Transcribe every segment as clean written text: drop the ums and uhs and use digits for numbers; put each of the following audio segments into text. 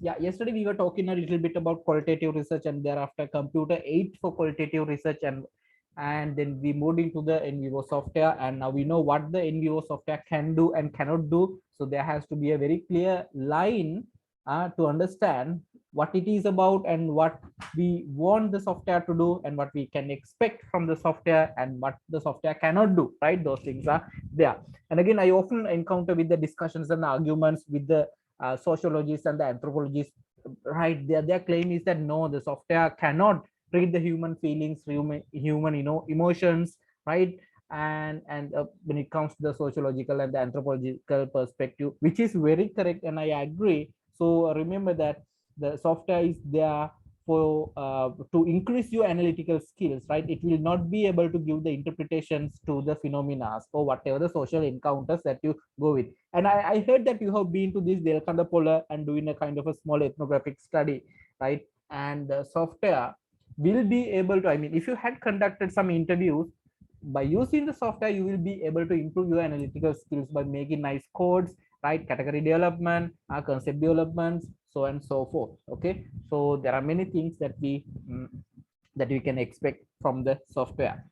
Yeah, yesterday we were talking a little bit about qualitative research and thereafter computer aid for qualitative research, and then we moved into the NVivo software, and now we know what the NVivo software can do and cannot do. So there has to be a very clear line to understand what it is about and what we want the software to do and what we can expect from the software and what the software cannot do, right? Those things are there. And again, I often encounter with the discussions and the arguments with the sociologists and the anthropologists, right? Their claim is that no, the software cannot read the human feelings, human emotions, right? And when it comes to the sociological and the anthropological perspective, which is very correct, and I agree. So remember that the software is there for to increase your analytical skills, right? It will not be able to give the interpretations to the phenomena or whatever the social encounters that you go with. And I heard that you have been to this Delkanda Pola and doing a kind of a small ethnographic study, right? And the software will be able to, I mean, if you had conducted some interviews, by using the software, you will be able to improve your analytical skills by making nice codes, right? Category development, concept developments, so and so forth. Okay, so there are many things that we can expect from the software.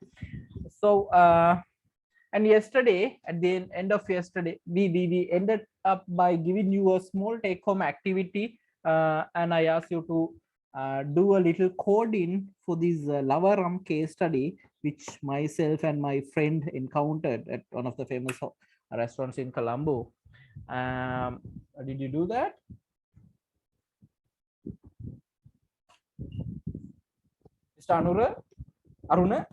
So and yesterday, at the end of yesterday, we ended up by giving you a small take-home activity, and I asked you to do a little coding for this Lavaram case study, which myself and my friend encountered at one of the famous restaurants in Colombo. Did you do that? Mr. Aruna?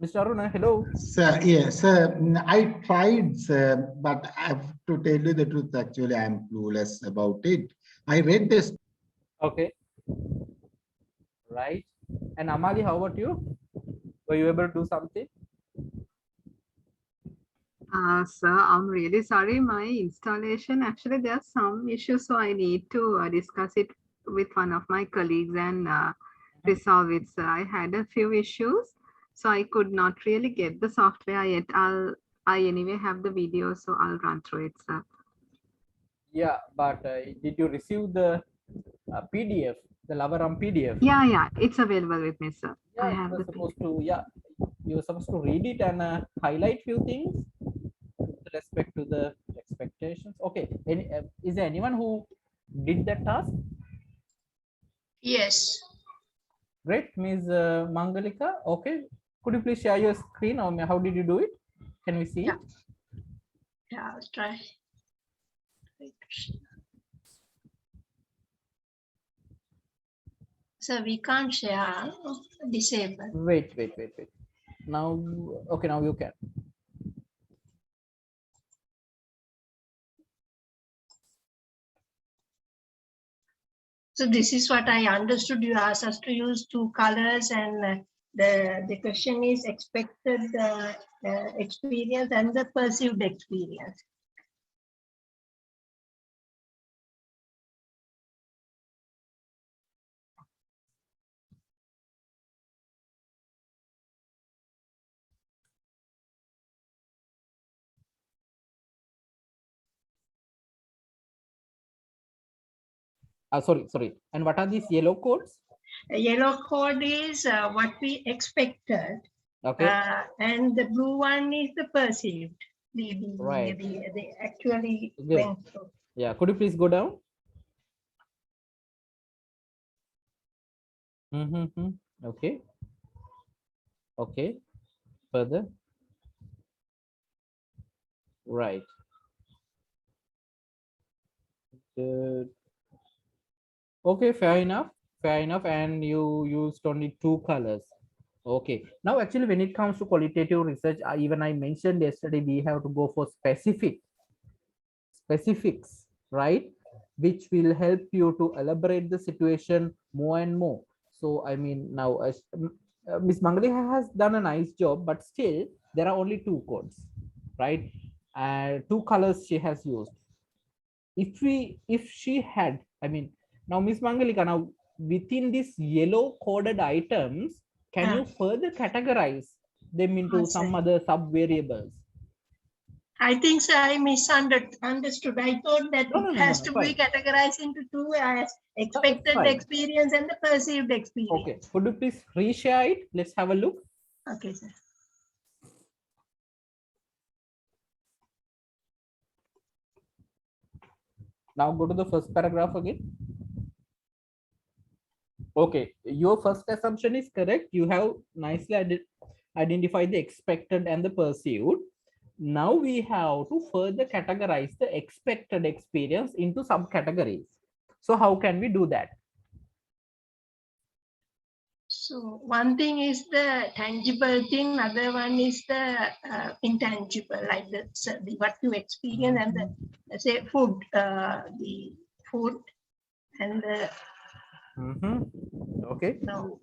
Mr. Aruna, hello. Sir, yes, sir. I tried, sir, but I have to tell you the truth. Actually, I am clueless about it. I read this. Okay. Right. And Amali, how about you? Were you able to do something? Sir, I'm really sorry. My installation, actually, there's some issues, so I need to discuss it with one of my colleagues and resolve it. So I had a few issues, so I could not really get the software yet. I anyway have the video, so I'll run through it, sir. Yeah, but did you receive the PDF, the Lavaram PDF? Yeah, it's available with me, sir. Yeah, I have the supposed to. Yeah, you were supposed to read it and highlight few things with respect to the expectations. Okay, is there anyone who did that task? Yes. Great, Ms. Mangalika. Okay, could you please share your screen, or how did you do it? Can we see? Yeah. Yeah, I'll try. So we can't share, disable. Wait. Now, okay, now you can. So this is what I understood. You asked us to use two colors, and the question is expected experience and the perceived experience. Sorry. And what are these yellow codes? A yellow code is what we expected. Okay. And the blue one is the perceived. Right. They actually Okay. went through. Yeah, could you please go down? Okay. Okay. Further. Right. Good. Okay, fair enough. And you used only two colors. Okay. Now, actually, when it comes to qualitative research, even I mentioned yesterday, we have to go for specifics, right? Which will help you to elaborate the situation more and more. So, I mean, now Ms. Mangalika has done a nice job, but still there are only two codes, right? Two colors she has used. If she had, I mean, now Ms. Mangalika, now within these yellow coded items, can you further categorize them into some other sub variables? I think so. I misunderstood. I thought that No, it has no, to fine. be categorized into two as No, it's expected fine. experience and the perceived experience. Okay, could you please reshare it? Let's have a look. Okay, sir. Now go to the first paragraph again. Okay, your first assumption is correct. You have nicely identified the expected and the perceived. Now we have to further categorize the expected experience into subcategories. So how can we do that? So one thing is the tangible thing, other one is the intangible, like what you experience and the say food, the food and the Okay, now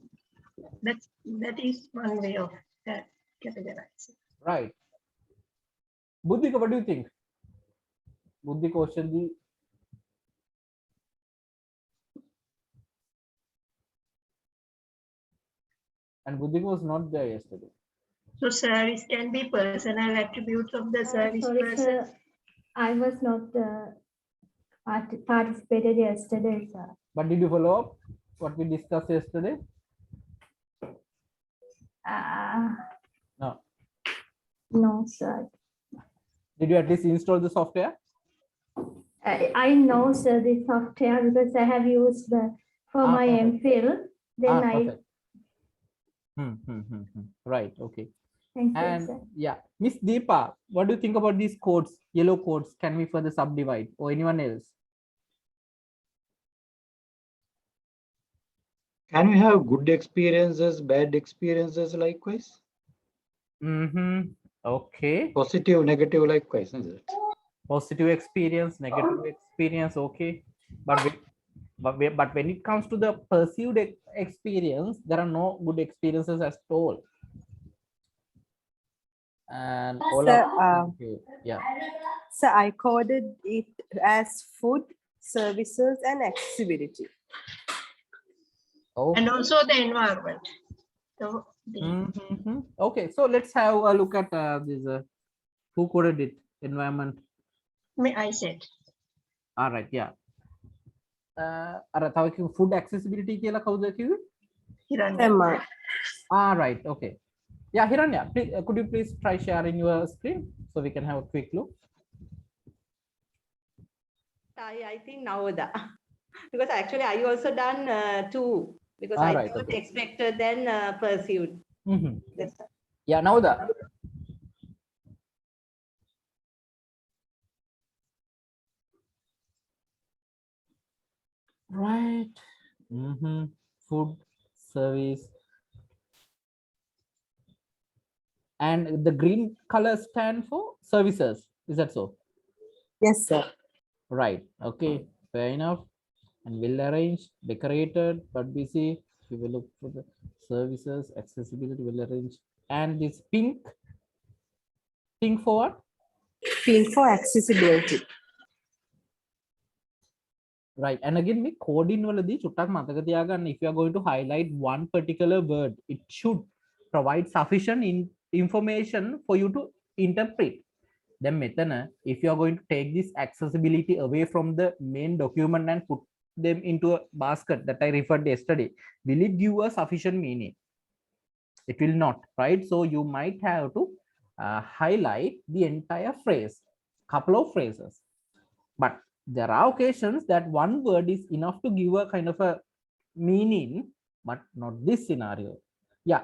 that is one way of categorizing. right. Buddhika, what do you think? Buddhi question the and Buddhika was not there yesterday. So service can be personal attributes of the service Sorry, person. sir. I was not participated yesterday, sir. But did you follow up what we discussed yesterday? No. No, sir. Did you at least install the software? I know, sir, the software because I have used for my Perfect. MPhil. Then Perfect. Right. Okay. thank you, And sir. yeah, Miss Deepa, what do you think about these codes? Yellow codes, can we further subdivide, or anyone else? Can we have good experiences, bad experiences likewise? Okay. Positive, negative likewise, is it? Positive experience, negative experience. Okay. But when it comes to the perceived experience, there are no good experiences at all. And all Sir, okay. Yeah. so I coded it as food, services, and accessibility. Okay. And also the environment. So Okay, so let's have a look at this. Who coded it? Environment. I said. All right, yeah. Food accessibility කියලා කවුද කිව්වේ? Hiranya. All right, okay. Yeah, Hiranya, please, could you please try sharing your screen so we can have a quick look? I think now that because actually I also done two because I right, thought okay. expected then perceived. Yes. Yeah, now that. Right. Food, service. And the green color stand for services. Is that so? Yes, sir. Right. Okay. Fair enough. And well arranged, decorated, but busy. We will look for the services, accessibility, well arranged. And this pink for what? Pink for accessibility. Right. And again, me coding වලදී චුට්ටක් මතක තියාගන්න, if you are going to highlight one particular word, it should provide sufficient information for you to interpret. Then මෙතන, if you are going to take this accessibility away from the main document and put them into a basket that I referred yesterday, will it give a sufficient meaning? It will not, right? So you might have to highlight the entire phrase, couple of phrases. But there are occasions that one word is enough to give a kind of a meaning, but not this scenario. Yeah,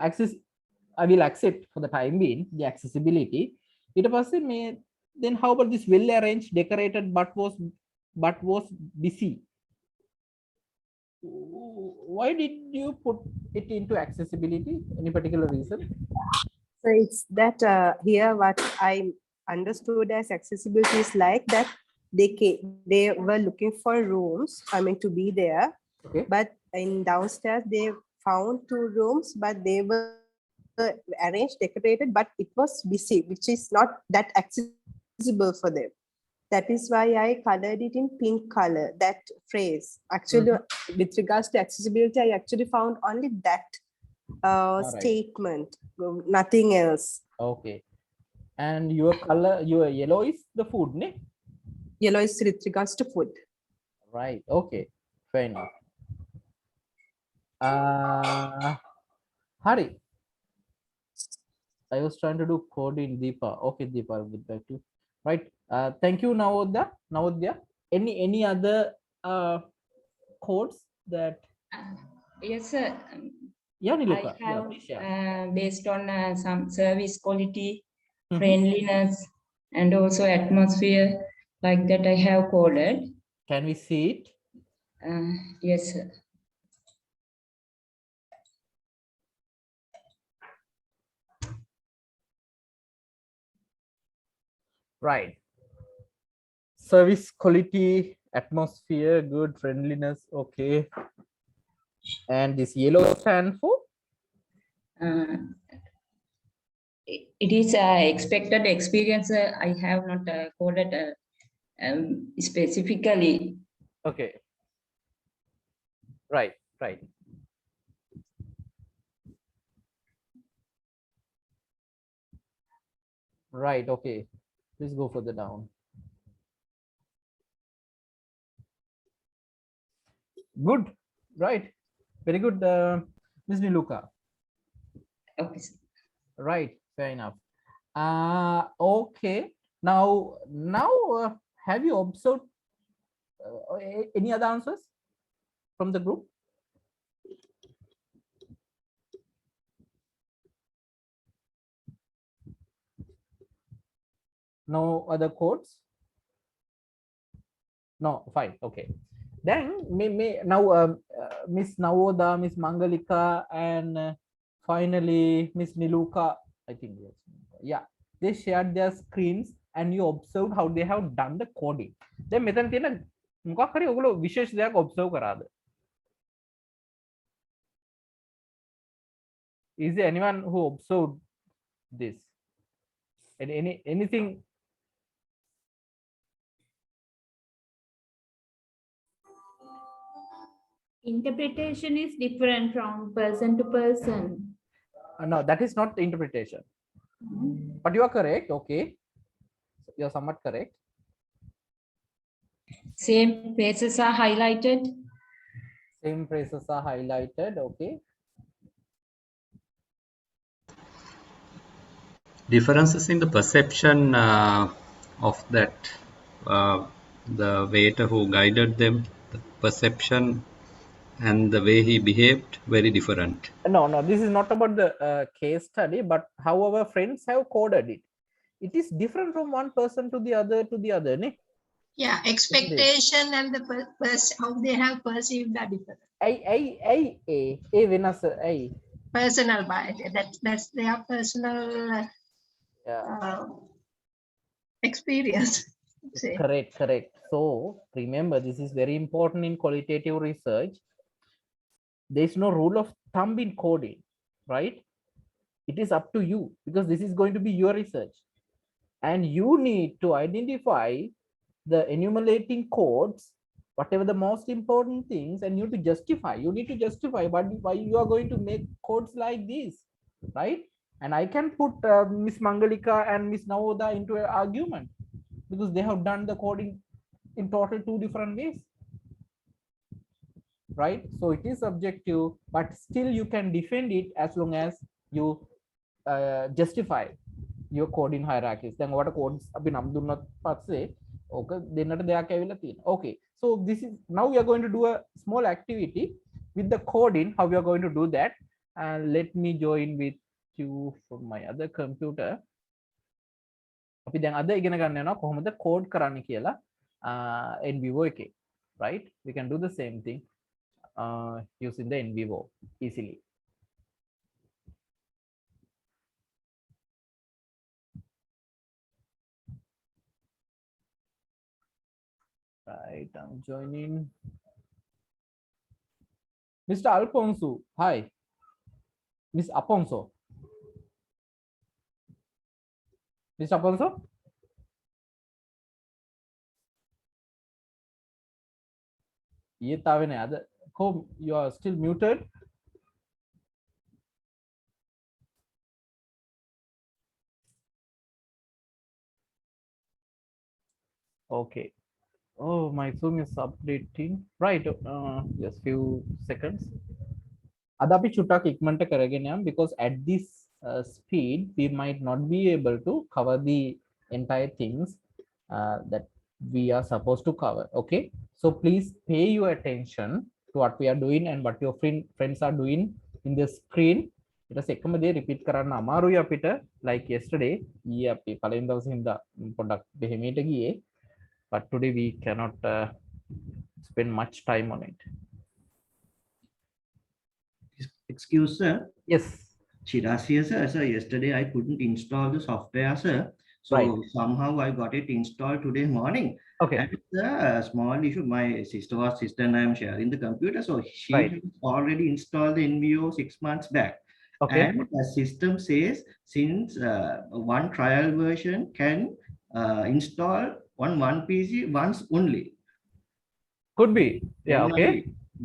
I will accept for the time being the accessibility. It was then how about this well arranged, decorated, but was busy? Why did you put it into accessibility? Any particular reason? So it's that here what I understood as accessibility is like that they were looking for rooms, I mean to be there, Okay. but in downstairs they found 2 rooms, but they were arranged, decorated, but it was busy, which is not that accessible for them. That is why I colored it in pink color, that phrase. Actually, with regards to accessibility, I actually found only that right. statement, nothing else. Okay. And your color, your yellow is the food, ne? Yellow is with regards to food. Right. Okay. Fair enough. Hari, I was trying to do code in Deepa. Okay, Deepa, I'll get back to you. Right. Thank you, Navodya. Navodya. Any other codes that? Yes, sir. Yeah, I Niluka. Yeah, have please share. based on some service quality, Mhm. friendliness, and also atmosphere, like that I have coded. Can we see it? Yes, sir. Right. Service quality, atmosphere, good, friendliness. Okay. And this yellow stand for? It is expected experience. I have not coded specifically. Okay. Right. Right. Right. Okay. Please go further down. Good. Right. Very good, Ms. Niluka. Okay, sir. Right. Fair enough. Okay. Now, have you observed any other answers from the group? No other codes? No, fine. Okay. Then now Miss Navoda, Miss Mangalika, and finally Miss Niluka, I think yes. Yeah, they shared their screens and you observed how they have done the coding. Then මෙතන තියෙන මොකක් හරි ඔයගොල්ලෝ විශේෂ දෙයක් observe කරාද? Is there anyone who observed this? Anything? Interpretation is different from person to person. No, that is not the interpretation. But you are correct. Okay, you are somewhat correct. Same places are highlighted. Same phrases are highlighted. Okay. Differences in the perception of that the waiter who guided them, the perception and the way he behaved, very different. No, this is not about the case study, but however friends have coded it. It is different from one person to the other ne? Yeah, expectation and the how they have perceived are different. Personal bias. That's their personal experience. Correct. So remember, this is very important in qualitative research. There is no rule of thumb in coding, right? It is up to you because this is going to be your research. And you need to identify the enumerating codes, whatever the most important things, and you need to justify. You need to justify why you are going to make codes like this, right? And I can put Miss Mangalika and Miss Navoda into an argument because they have done the coding in total 2 different ways, right? So it is subjective, but still you can defend it as long as you justify your coding hierarchies. Then what codes අපි නම් දුන්නත් පස්සේ ඕක දෙන්නට දෙයක් ඇවිල්ලා තියෙනවා. Okay, so this is now we are going to do a small activity with the coding. How we are going to do that? Let me join with you from my other computer. අපි දැන් අද ඉගෙන ගන්න යනවා කොහොමද code කරන්න කියලා NVivo එකේ, right? We can do the same thing using the NVivo easily. Right, I'm joining. Mr. Alfonso, hi. Miss Aponso. Mr. Aponso? You are still muted. Okay. Oh, my Zoom is updating. Right. Just few seconds. Ada අපි චුට්ටක් ඉක්මනට කරගෙන යමු because at this speed we might not be able to cover the entire things that we are supposed to cover. Okay, so please pay your attention to what we are doing and what your friends are doing in the screen. ඊට පස්සේ එකම දේ repeat කරන්න අමාරුයි අපිට like yesterday ඊයේ අපි පළවෙනි දවසේ හින්දා පොඩ්ඩක් දෙහිමීට ගියේ, but today we cannot spend much time on it. Excuse sir. Yes. Shiraz here, sir. Sir, yesterday I couldn't install the software, sir. So Right. somehow I got it installed today morning. Okay. And it's a small issue. My sister and I am sharing the computer. So she Right. has already installed the NVivo 6 months back. Okay. And the system says since one trial version can install on one PC once only. Could be. Yeah. Then Okay.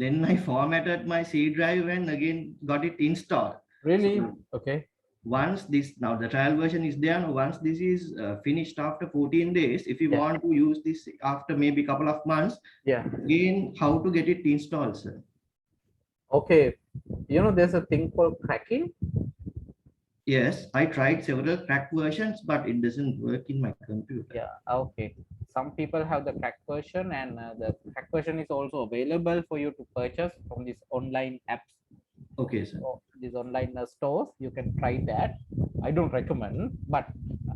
Then I formatted my C drive and again got it installed. Really? So Okay. once this, now the trial version is there, once this is finished after 14 days, if you want to use this after maybe a couple of months, again, how to get it installed, sir? Okay. You know, there's a thing called cracking. Yes, I tried several crack versions, but it doesn't work in my computer. Yeah. Okay. Some people have the crack version, and the crack version is also available for you to purchase from these online apps. Okay, sir. So these online stores, you can try that. I don't recommend, but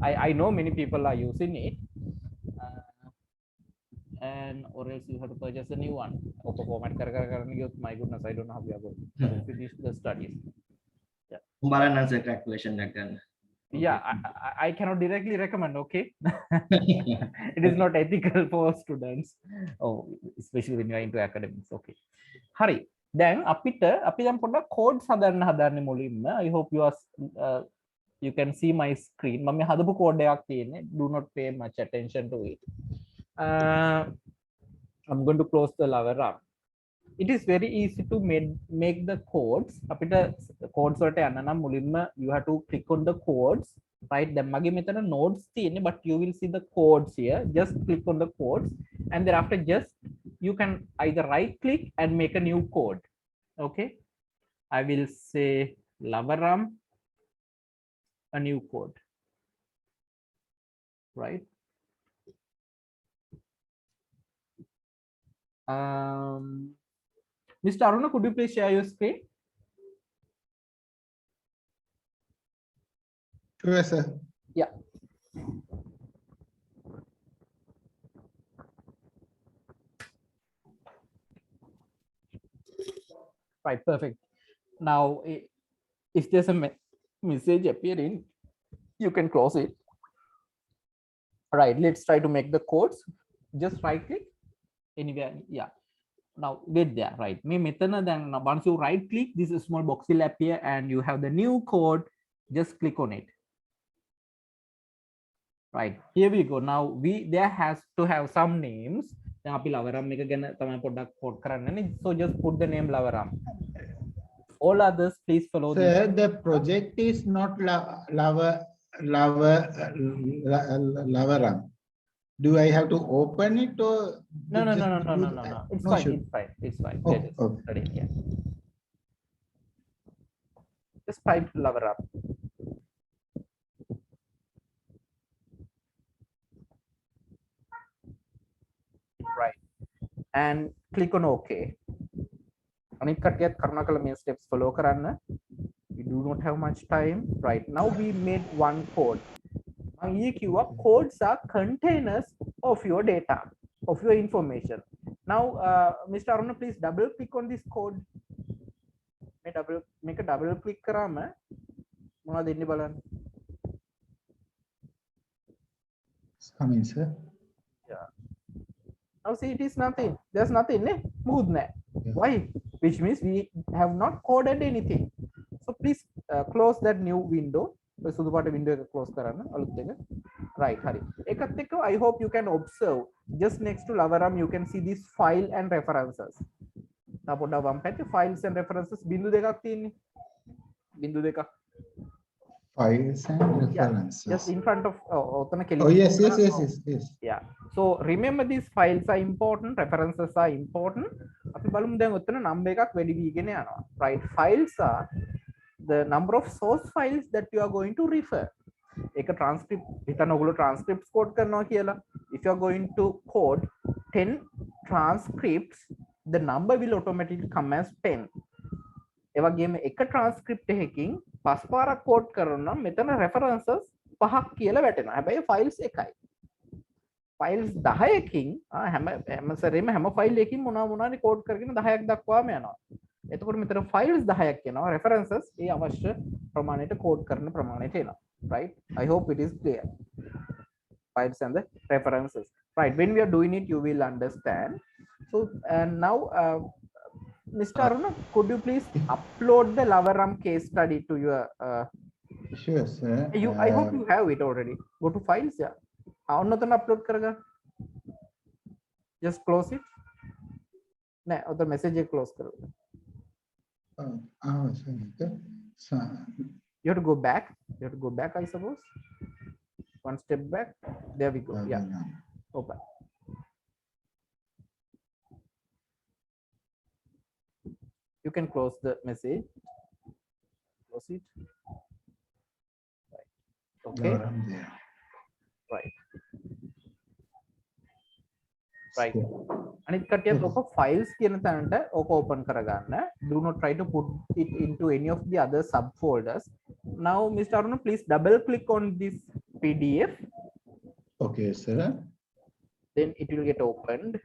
I know many people are using it. And or else you have to purchase a new one. My goodness, I don't know how we are going to finish the studies. Crack version again. Yeah, I cannot directly recommend. Okay. It is not ethical for students. Oh, especially when you are into academics. Okay. Hari. Then අපි දැන් පොඩ්ඩක් codes හදන්න හදන්නේ මුලින්ම. I hope you can see my screen. මම හදපු code එකක් තියෙන්නේ. Do not pay much attention to it. I'm going to close the lower arm. It is very easy to make the codes. අපිට codes වලට යන්න නම් මුලින්ම you have to click on the codes, right? දැන් මගේ මෙතන nodes තියෙන්නේ, but you will see the codes here. Just click on the codes, and thereafter just you can either right click and make a new code. Okay, I will say lavaram, a new code, right? Mr. Aruna, could you please share your screen? Sure, sir. Yeah. Right, perfect. Now, if there's a message appearing, you can close it. All right, let's try to make the codes. Just right click anywhere. Yeah. Now get there, right? Then once you right click, this small box will appear and you have the new code. Just click on it. Right, here we go. Now there has to have some names. So just put the name Lavaram. All others, please follow. Sir, the project is not Lavaram. Do I have to open it or? No. It's fine. Sure. It's fine. Okay. Study here. Just type Lavaram. Right, and click on OK. Anik katiyat karunakala me steps follow karanna. We do not have much time. Right, now we made one code. Codes are containers of your data, of your information. Now, Mr. Aruna, please double click on this code. Make a double click karama. Mona denni balan. Coming, sir. Yeah. Now see, it is nothing. There's nothing. Why? Which means we have not coded anything. So please close that new window. Window close right, Hari. I hope you can observe just next to Lavaram, you can see this file and references. Files and references. Bindu deka. Files and references. Just in front of Oh, yes. Yeah. So remember, these files are important, references are important. Right? Files are the number of source files that you are going to refer. Take a transcript, transcripts code karna kiyala. If you are going to code 10 transcripts, the number will automatically come as 10. එවගේම එක transcript එකකින් පස් පාරක් code කරනවා මෙතන references පහක් කියලා වැටෙනවා. හැබැයි files එකයි. files 10කින් හැම සැරේම හැම file එකකින් මොනවාරි කෝඩ් කරගෙන 10ක් දක්වාම යනවා. එතකොට මෙතන files 10ක් එනවා references ඒ අවශ්‍ය ප්‍රමාණයට කෝඩ් කරන ප්‍රමාණයට එනවා. Right? I hope it is clear. Files and the references. Right? When we are doing it, you will understand. So and now Mr. Aruna, could you please upload the Lavaram case study to your sure, sir. I hope you have it already. Go to files, yeah. Upload karega. Just close it. No, the message close karo. You have to go back. You have to go back, I suppose. One step back. There we go. Yeah. Open. You can close the message. Close it. Right. Okay. Right. Right. And it files open karagana. Do not try to put it into any of the other subfolders. Now, Mr. Aruna, please double click on this PDF. Okay, sir. Then it will get opened.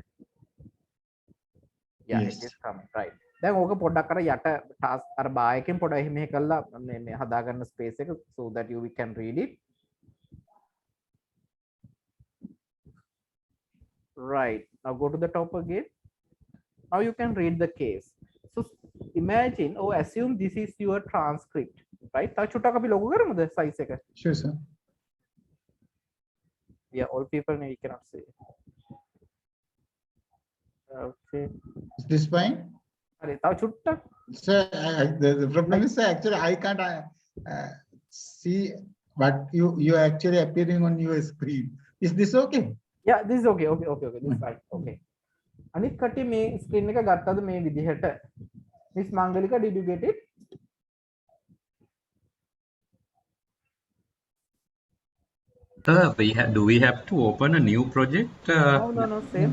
Yeah, yes. It is coming. Right. Then ඕක පොඩ්ඩක් අර යට task අර bar එකෙන් පොඩ්ඩක් එහෙම කළා මේ හදාගන්න ස්පේස් එක so that you can read it. Right. Now go to the top again. Now you can read the case. So imagine, assume this is your transcript. Right? තව චුට්ටක් අපි ලොකු කරමුද size එක? Sure, sir. Yeah, all people you cannot see. Okay. Is this fine? Sir, the problem is, sir, actually I can't see but you are actually appearing on your screen. Is this okay? Yeah, this is okay. This is fine. Okay. Anik katti me screen එක ගත්තද මේ විදිහට? Miss Mangalika, did you get it? Do we have to open a new project? No. Same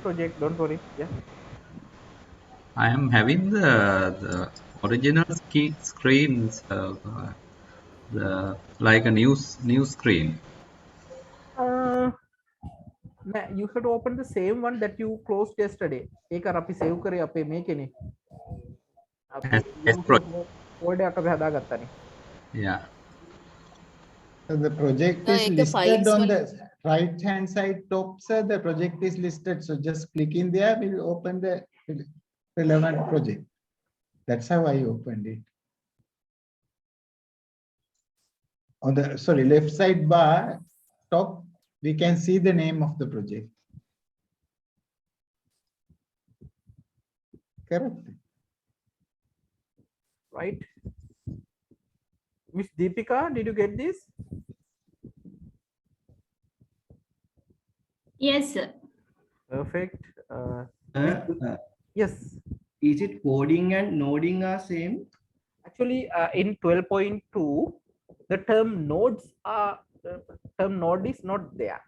project. Don't worry. Yeah. I am having the original screens, like a new screen. You should open the same one that you closed yesterday. ඒක අර අපි save කරේ අපේ මේකනේ. folder එක අපි හදාගත්තානේ. Yeah. So the project is listed on the right hand side top, sir. The project is listed. So just click in there, we'll open the relevant project. That's how I opened it. On the left side bar top, we can see the name of the project. Correct. Right. Miss Deepika, did you get this? Yes, sir. Perfect. Yes. Is it coding and noding are same? Actually, in 12.2, the term nodes are term node is not there.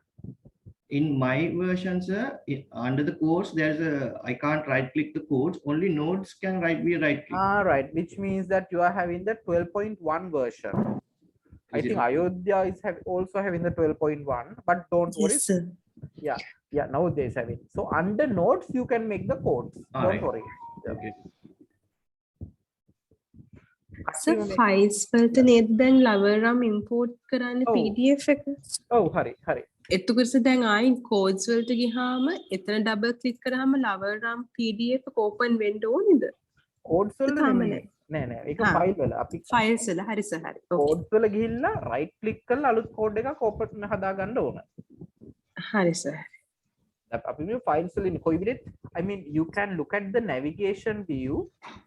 In my version, sir, under the codes, I can't right click the codes. Only nodes can be right click. Right, which means that you are having the 12.1 version. I think Ayodhya is also having the 12.1, but don't worry. Yes, sir. Yeah, nowadays having. So under nodes, you can make the codes. Don't worry. Okay. So files වලට නේද දැන් Lavaram import කරන්න PDF එක. හරි. එතකොට දැන් ආයි codes වලට ගියාම එතන double click කරාම Lavaram PDF එක open වෙන්න ඕනේද? codes වල නෑ ඒක file වල අපි files වල හරි සර් හරි. codes වල ගිහිල්ලා right click කරලා අලුත් code එකක් open හදා ගන්න ඕන. හරි සර්. අපි මේ files වල ඉන්නේ කොයි විදිහට I mean you can look at the navigation view,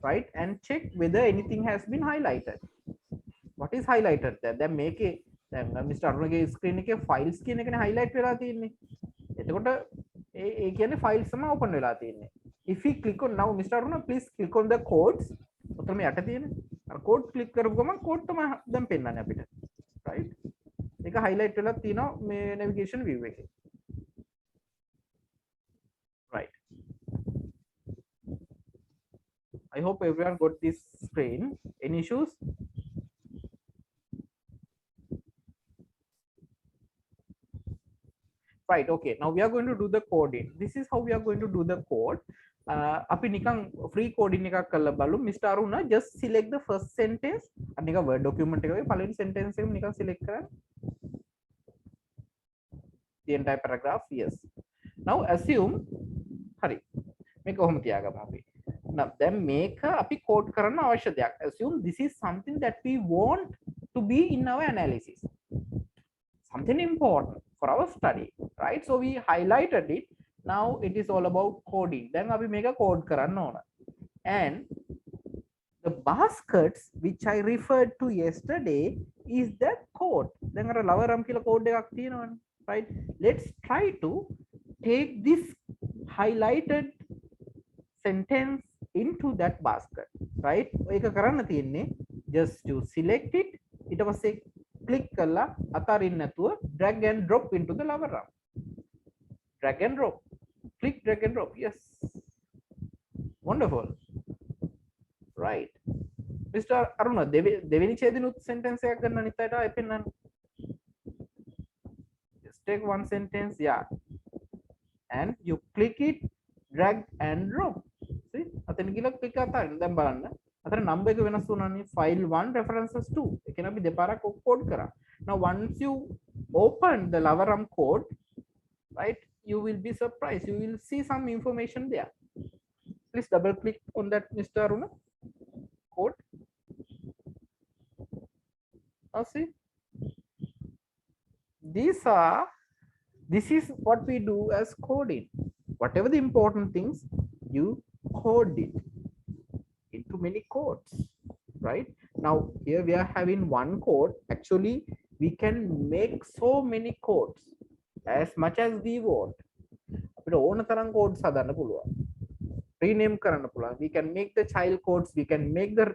right, and check whether anything has been highlighted. what is highlighted there? Then make it Mr. Arunage screen එකේ files කියන එකනේ highlight වෙලා තියෙන්නේ. එතකොට ඒ කියන්නේ files තමයි open වෙලා තියෙන්නේ. If we click on now Mr. Aruna, please click on the codes. ඔතන මේ යට තියෙන අර code click කරපු ගමන් code තමයි දැන් පෙන්නන්නේ අපිට. Right? ඒක highlight වෙලා තියෙනවා මේ navigation view එකේ. Right. I hope everyone got this screen. Any issues? Right, okay. Now we are going to do the coding. This is how we are going to do the code. අපි නිකන් free coding එකක් කරලා බලමු. Mr. Aruna, just select the first sentence. අර නිකන් word document එකේ පළවෙනි sentence එක නිකන් select කරන්න. The entire paragraph, yes. Now assume හරි. මේක කොහොම තියාගමු අපි. Now then මේක අපි code කරන්න අවශ්‍ය දෙයක්. Assume this is something that we want to be in our analysis. Something important for our study, right? So we highlighted it. Now it is all about coding. Then we make a code karanna ona. And the baskets which I referred to yesterday is the code. Then ara lavaram kila code ekak tiyenawane, right? Let's try to take this highlighted sentence into that basket, right? Eka karanna tiyenne just to select it. Ita passe click කරලා අතාරින්න නැතුව drag and drop into the lower arm. Drag and drop. Click, drag and drop. Yes. Wonderful. Right. Mr. Aruna, දෙවෙනි ඡේදිනුත් sentence එකක් ගන්න අනිත් අයට ආයෙ පෙන්නන්න. Just take one sentence, yeah. And you click it, drag and drop. See? අතන ගිහලා click අතාරින්න. දැන් බලන්න. අතන number එක වෙනස් වුණානේ. File 1 references 2. ඒ කියන්නේ අපි දෙපාරක් code කරා. Now once you open the lower arm code, right, you will be surprised. You will see some information there. Please double click on that, Mr. Aruna. Code. Now see, this is what we do as coding. Whatever the important things, you code it into many codes, right? Now here we are having one code. Actually we can make so many codes as much as we want. අපිට ඕන තරම් codes හදන්න පුළුවන්. Rename කරන්න පුළුවන්. We can make the child codes, we can make the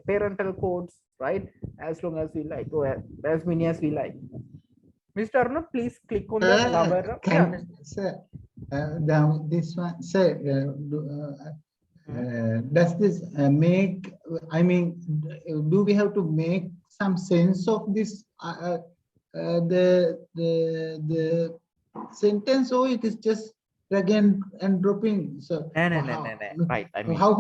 parental codes, right? As long as we like, or as many as we like. Mr. Aruna, please click on the lower. Sir, down this one, sir, does this make, I mean, do we have to make some sense of this, the sentence, or it is just drag and dropping? So no. Right. I mean, how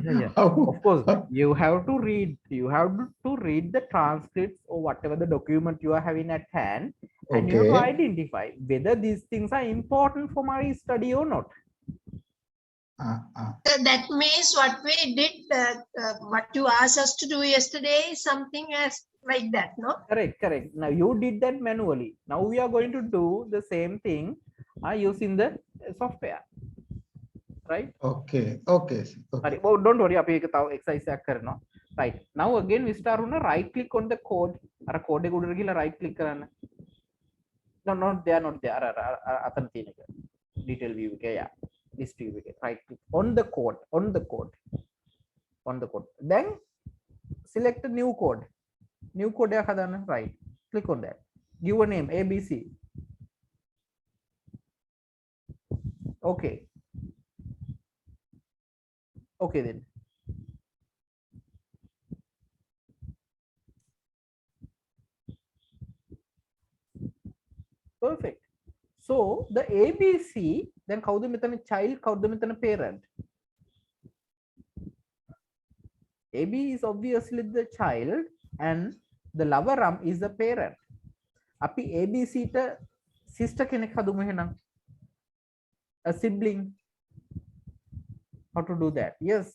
yeah. Of course, you have to read the transcripts or whatever the document you are having at hand, and you have to identify whether these things are important for my study or not. That means what we did, what you asked us to do yesterday, something as like that, no? Correct. Now you did that manually. Now we are going to do the same thing using the software, right? Okay. Oh, don't worry, අපි ඒක තව exercise එකක් කරනවා. Right. Now again we start on a right click on the code. අර code එක උඩට ගිහලා right click කරන්න. No, not there. අතන තියෙන එක. Detail view එක, yeah. List view එක. Right click on the code. Then select a new code. New code එකක් හදන්න. Right. Click on that. Give a name ABC. Okay then. Perfect. So the ABC, then කවුද මෙතන child, කවුද මෙතන parent? AB is obviously the child and the lower arm is the parent. අපි ABC ට sister කෙනෙක් හදුමු එහෙනම්. A sibling. How to do that? Yes,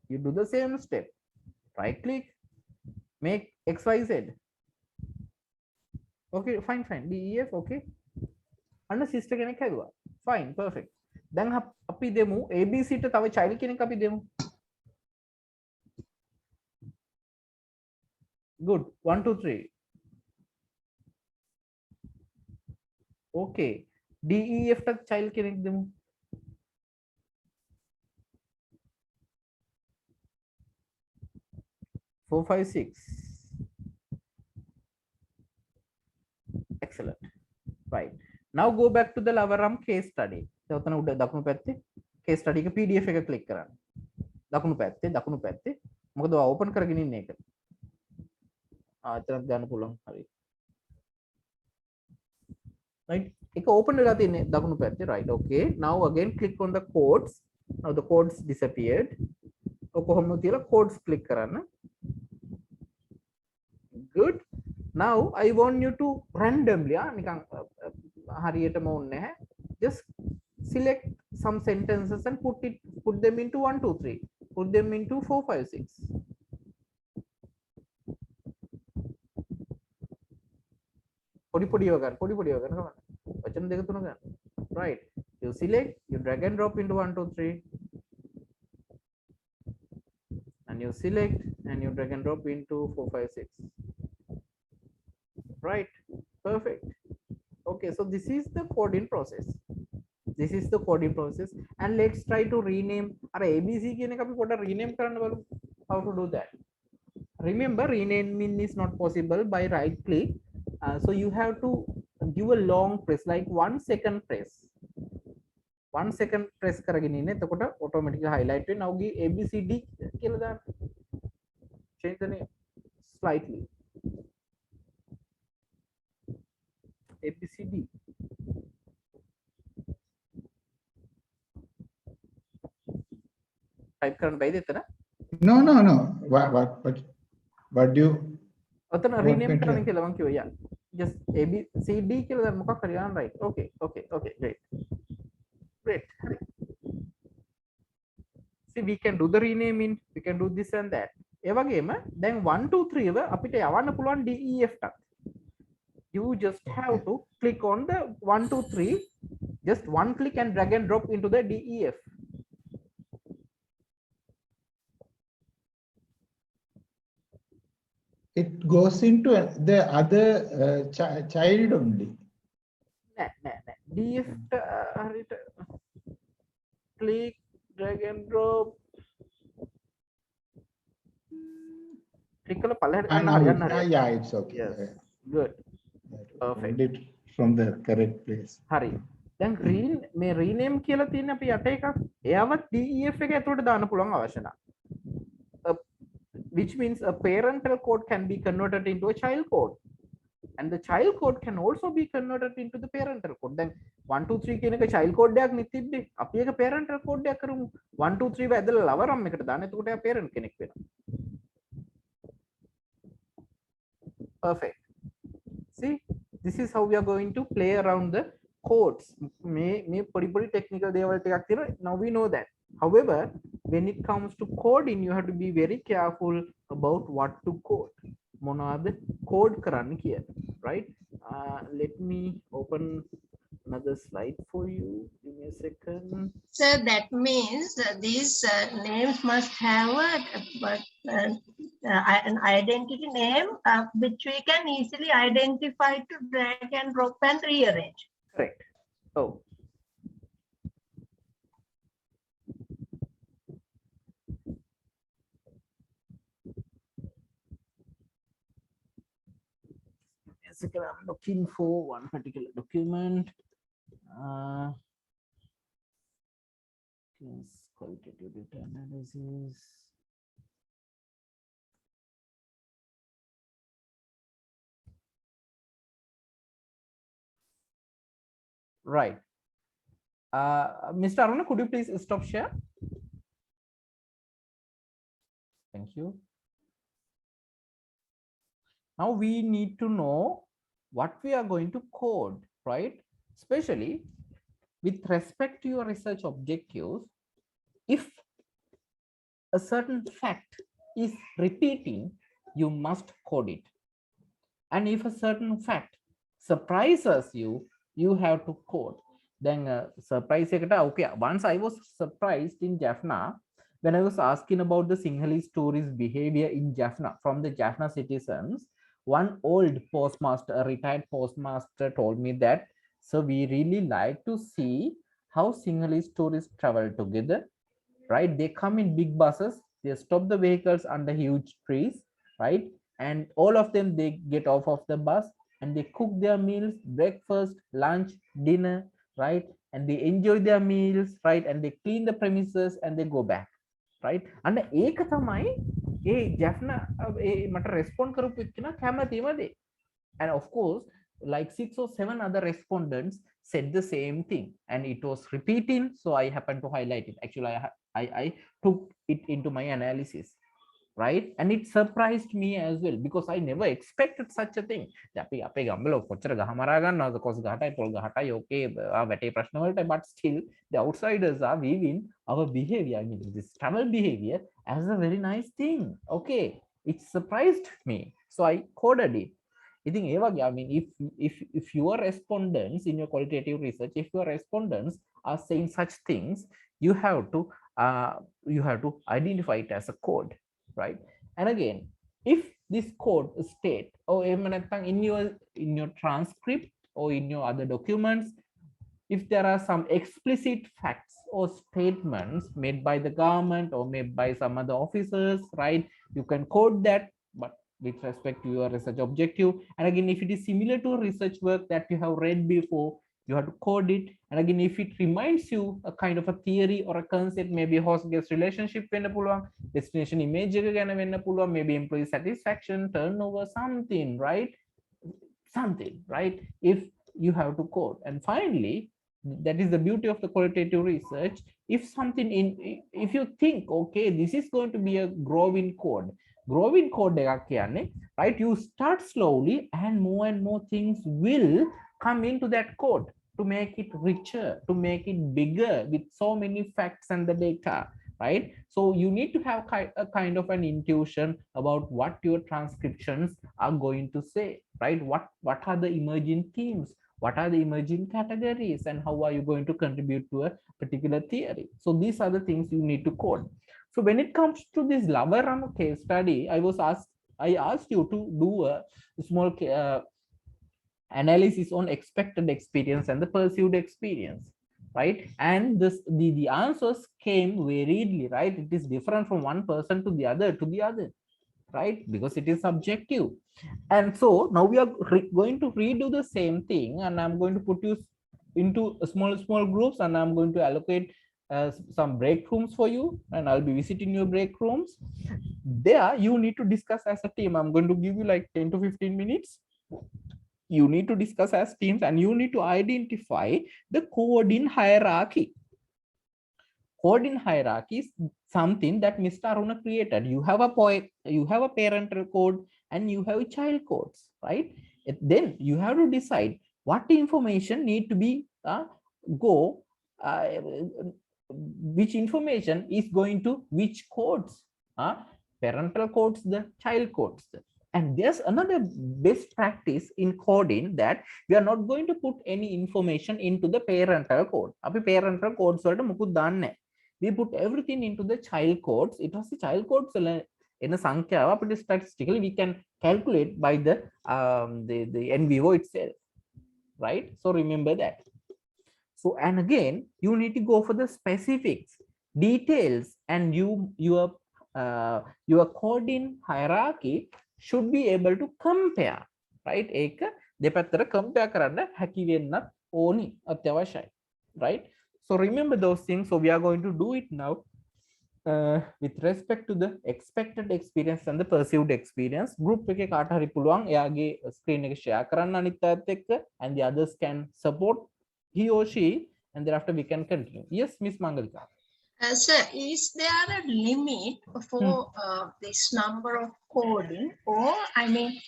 you do the same step. Right click, make XYZ. Okay, fine. DEF, okay. And sister කෙනෙක් හැදුවා. Fine, perfect. Then අපි දෙමු ABC ට තව child කෙනෙක් අපි දෙමු. Good. 1, 2, 3. Okay. DEF tak child කෙනෙක් දෙමු. 4, 5, 6. Excellent. Right. Now go back to the Lavaram case study. ඔතන උඩ දකුණු පැත්තේ case study එක PDF එක click කරන්න. දකුණු පැත්තේ. මොකද ඔයා open කරගෙන ඉන්නේ ඒක. එතනත් ගන්න පුළුවන්. හරි. Right. ඒක open වෙලා තියෙන්නේ දකුණු පැත්තේ. Right. Okay. Now again click on the codes. Now the codes disappeared. ඔක කොහොමද කියලා codes click කරන්න. Good. Now I want you to randomly නිකන් හරියටම ඕනේ නැහැ. Just select some sentences and put them into 1, 2, 3. Put them into 4, 5, 6. පොඩි පොඩිව ගන්න කමන්න. වචන දෙක තුන ගන්න. Right. You select, you drag and drop into 1, 2, 3. And you select and you drag and drop into 4, 5, 6. Right. Perfect. Okay, so this is the coding process. And let's try to rename our ABC කියන එක අපි පොඩ්ඩක් rename කරන්න බලමු. How to do that? Remember, renaming is not possible by right click. So you have to give a long press, like 1 second press. 1 second press කරගෙන ඉන්නේ. එතකොට automatically highlight වෙන අවුගේ ABCD කියලා දාන්න. Change the name slightly. ABCD. Type කරන්න බැයිද එතන? No. What do you? ඔතන rename කරන්න කියලා මම කිව්වා. Yeah. Just ABCD කියලා දැන් මොකක් හරි ආන් right. Okay. Great. See, we can do the renaming, we can do this and that. ඒ වගේම දැන් 1, 2, 3 ව අපිට යවන්න පුළුවන් DEF ට. You just have to click on the 1, 2, 3. Just one click and drag and drop into the DEF. It goes into the other child only. Nah. DEF click, drag and drop. Click on the yeah, it's okay. Yes. Good. Perfect. It from the correct place. Hari. දැන් මේ rename කියලා තියෙන අපි යට එකක්. එයාවත් DEF එක ඇතුළට දාන්න පුළුවන් අවශ්‍ය නැහැ. Which means a parental code can be converted into a child code. And the child code can also be converted into the parental code. Then 1, 2, 3 කියන එක child code එකක් නෙතිබ්බේ. අපි ඒක parental code එකක් කරමු. 1, 2, 3 වැදලා ලවරම් එකට දාන්න. එතකොට එයා parent කෙනෙක් වෙනවා. Perfect. See, this is how we are going to play around the codes. May podi technical දේවල් ටිකක් තියෙනවා. Now we know that. However, when it comes to coding, you have to be very careful about what to code. මොනවද code කරන්න කියලා, right? Let me open another slide for you. Give me a second. So that means these names must have an identity name which we can easily identify to drag and drop and rearrange. Correct. Oh. I'm looking for one particular document. Yes, qualitative data analysis. Right. Mr. Aruna, could you please stop share? Thank you. Now we need to know what we are going to code, right? Especially with respect to your research objectives, if a certain fact is repeating, you must code it. And if a certain fact surprises you, you have to code. Then surprise, okay, once I was surprised in Jaffna when I was asking about the Sinhalese tourist behavior in Jaffna from the Jaffna citizens, one old postmaster, a retired postmaster, told me that, so we really like to see how Sinhalese tourists travel together, right? They come in big buses, they stop the vehicles under huge trees, right? And all of them, they get off of the bus and they cook their meals, breakfast, lunch, dinner, right? And they enjoy their meals, right? And they clean the premises and they go back, right? And ඒක තමයි ඒ ජැෆ්නා මට respond කරපු එක්කෙනා කැමතිම දේ. And of course, like 6 or 7 other respondents said the same thing, and it was repeating, so I happened to highlight it. Actually, I took it into my analysis, right? And it surprised me as well, because I never expected such a thing. අපි අපේ ගම්වල කොච්චර ගහ මරා ගන්නවද, කොස් ගහටයි පොල් ගහටයි, okay, වැටේ ප්‍රශ්න වලට, but still the outsiders are viewing our behavior, I mean this travel behavior, as a very nice thing. Okay, it surprised me, so I coded it. ඉතින් ඒ වගේ, I mean, if your respondents in your qualitative research, if your respondents are saying such things, you have to identify it as a code, right? And again, if this code state, or in your transcript or in your other documents, if there are some explicit facts or statements made by the government or made by some other officers, right, you can code that, but with respect to your research objective. And again, if it is similar to research work that you have read before, you have to code it. And again, if it reminds you a kind of a theory or a concept, maybe host guest relationship, destination image, maybe employee satisfaction, turnover, something, right? Something, right? If you have to code. And finally, that is the beauty of the qualitative research. If something if you think, okay, this is going to be a growing code, right? You start slowly, and more things will come into that code to make it richer, to make it bigger with so many facts and the data, right? So you need to have a kind of an intuition about what your transcriptions are going to say, right? What are the emerging themes, what are the emerging categories, and how are you going to contribute to a particular theory? So these are the things you need to code. So when it comes to this Lavarama case study, I asked you to do a small analysis on expected experience and the perceived experience, right? And the answers came variedly, right? It is different from one person to the other, right? Because it is subjective. And so now we are going to redo the same thing, and I'm going to put you into small groups, and I'm going to allocate some break rooms for you, and I'll be visiting your break rooms. There you need to discuss as a team. I'm going to give you like 10 to 15 minutes. You need to discuss as teams, and you need to identify the coding hierarchy. Coding hierarchy is something that Mr. Aruna created. You have a parental code and you have child codes, right? Then you have to decide what information need to be which information is going to which codes, parental codes, the child codes. And there's another best practice in coding, that we are not going to put any information into the parental code. Parental codes, we put everything into the child codes. It was the child codes in a sankhya, statistically we can calculate by the N-vivo itself, right? So remember that. So, and again, you need to go for the specifics, details, and your coding hierarchy should be able to compare, right? Eka දෙපැත්තට compare කරන්න හැකි වෙන්නත් ඕනි, අත්‍යවශ්‍යයි, right? So remember those things. So we are going to do it now with respect to the expected experience and the perceived experience. Group එකේ කාට හරි පුළුවන් එයාගේ screen එක share කරන්න අනිත් අයත් එක්ක, and the others can support he or she, and thereafter we can continue. Yes, Miss Mangalika. Sir, is there a limit for this number of coding, or I mean,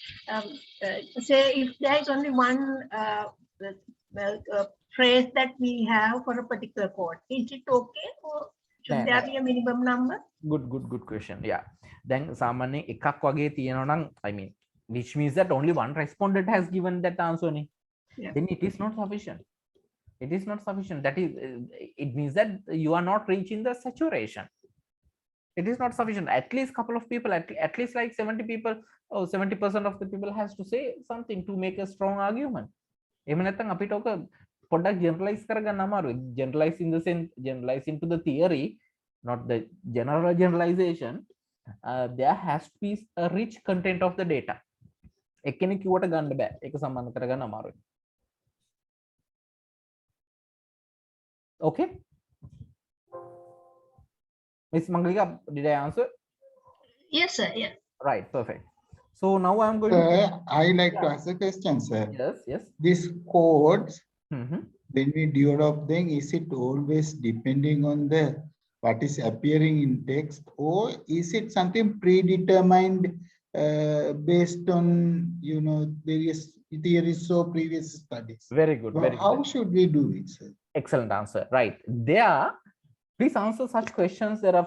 say if there is only one phrase that we have for a particular code, is it okay, or should there be a minimum number? Good question. Yeah. Then සාමාන්‍යයෙන් එකක් වගේ තියෙනවා නම්, I mean, which means that only one respondent has given that answer, then it is not sufficient. It is not sufficient. That is, it means that you are not reaching the saturation, It is not sufficient. At least couple of people, at least like 70 people or 70% of the people has to say something to make a strong argument. Generalize generalize in the sense, generalize into the theory, not the general generalization. There has to be a rich content of the data. Okay, Miss Mangalika, did I answer? Yes, sir. Yeah. Right, perfect. So now I'm going to. I like to ask a question, sir. Yes, yes. These codes, when we develop them, is it always depending on the what is appearing in text, or is it something predetermined based on various theories or previous studies? Very good. Very How good. should we do it, sir? Excellent answer. Right. There, please answer such questions. There are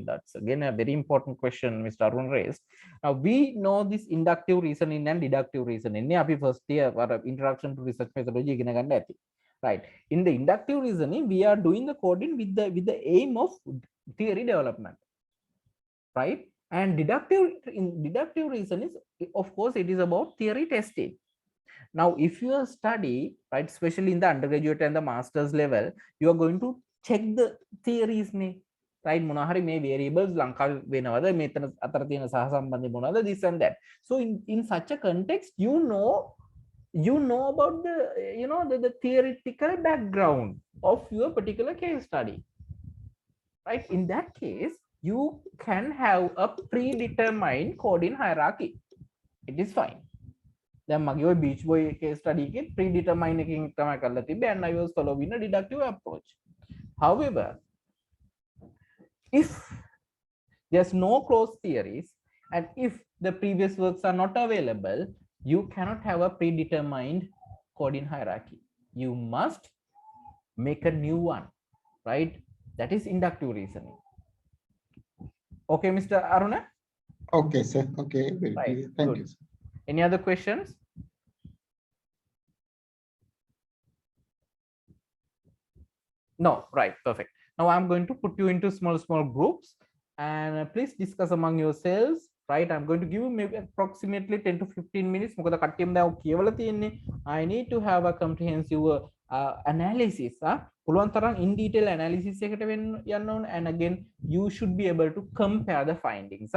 that's again a very important question Mr. Arun raised. Now we know this inductive reasoning and deductive reasoning. First year introduction to research methodology. Right. In the inductive reasoning, we are doing the coding with the aim of theory development. Right. And deductive reasoning is, of course, it is about theory testing. Now, if you study, right, especially in the undergraduate and the master's level, you are going to check the theories, right? Monahari may variables, lanka venavada, metana atarathina sahasambandhi monada, this and that. So in such a context, you know about the theoretical background of your particular case study. Right? In that case, you can have a predetermined coding hierarchy. It is fine. Then my beach boy case study predetermined and I was following a deductive approach. However, if there's no closed theories and if the previous works are not available, you cannot have a predetermined coding hierarchy. You must make a new one, right? That is inductive reasoning. Okay, Mr. Aruna? Okay, sir. Okay, right. Thank you, sir. Any other questions? No, right, perfect. Now I'm going to put you into small groups and please discuss among yourselves, right? I'm going to give you maybe approximately 10 to 15 minutes. I need to have a comprehensive analysis, in detail analysis, and again, you should be able to compare the findings.